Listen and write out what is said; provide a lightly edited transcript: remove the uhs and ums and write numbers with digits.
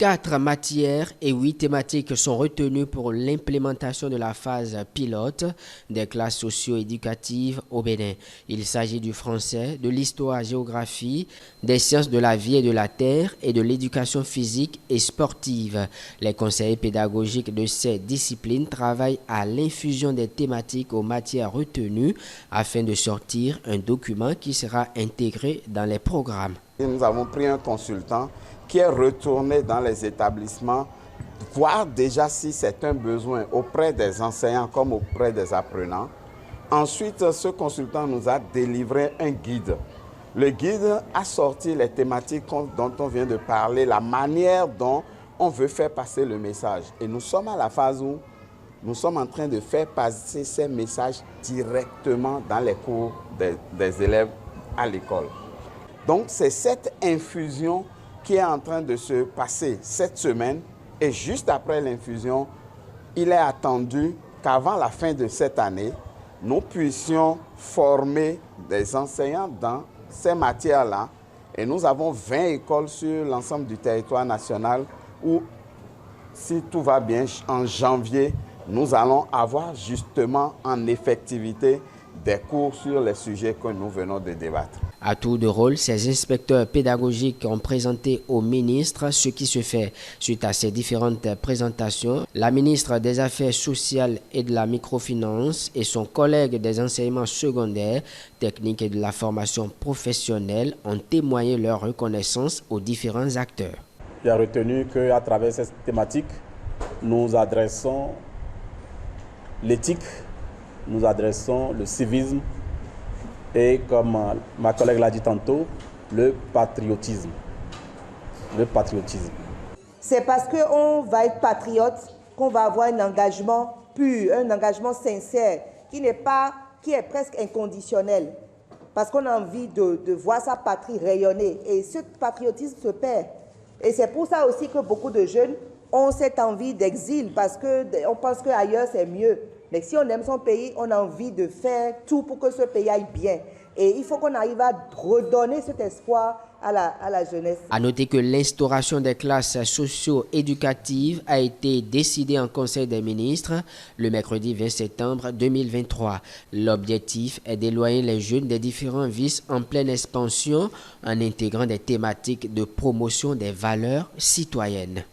4 matières et 8 thématiques sont retenues pour l'implémentation de la phase pilote des classes socio-éducatives au Bénin. Il s'agit du français, de l'histoire-géographie, des sciences de la vie et de la terre et de l'éducation physique et sportive. Les conseillers pédagogiques de ces disciplines travaillent à l'infusion des thématiques aux matières retenues afin de sortir un document qui sera intégré dans les programmes. Nous avons pris un consultant qui est retourné dans les établissements, voir déjà si c'est un besoin auprès des enseignants comme auprès des apprenants. Ensuite, ce consultant nous a délivré un guide. Le guide a sorti les thématiques dont on vient de parler, la manière dont on veut faire passer le message. Et nous sommes à la phase où nous sommes en train de faire passer ces messages directement dans les cours des élèves à l'école. Donc c'est cette infusion qui est en train de se passer cette semaine, et juste après l'infusion, il est attendu qu'avant la fin de cette année, nous puissions former des enseignants dans ces matières-là. Et nous avons 20 écoles sur l'ensemble du territoire national où, si tout va bien, en janvier, nous allons avoir justement en effectivité des cours sur les sujets que nous venons de débattre. À tour de rôle, ces inspecteurs pédagogiques ont présenté au ministre ce qui se fait. Suite à ces différentes présentations, la ministre des Affaires sociales et de la microfinance et son collègue des enseignements secondaires, techniques et de la formation professionnelle ont témoigné leur reconnaissance aux différents acteurs. Il a retenu qu'à travers cette thématique, nous adressons l'éthique, nous adressons le civisme et, comme ma collègue l'a dit tantôt, le patriotisme. Le patriotisme. C'est parce qu'on va être patriote qu'on va avoir un engagement pur, un engagement sincère, qui est presque inconditionnel. Parce qu'on a envie de voir sa patrie rayonner. Et ce patriotisme se perd. Et c'est pour ça aussi que beaucoup de jeunes ont cette envie d'exil, parce qu'on pense qu'ailleurs c'est mieux. Mais si on aime son pays, on a envie de faire tout pour que ce pays aille bien. Et il faut qu'on arrive à redonner cet espoir à la jeunesse. À noter que l'instauration des classes socio-éducatives a été décidée en Conseil des ministres le mercredi 20 septembre 2023. L'objectif est d'éloigner les jeunes des différents vices en pleine expansion en intégrant des thématiques de promotion des valeurs citoyennes.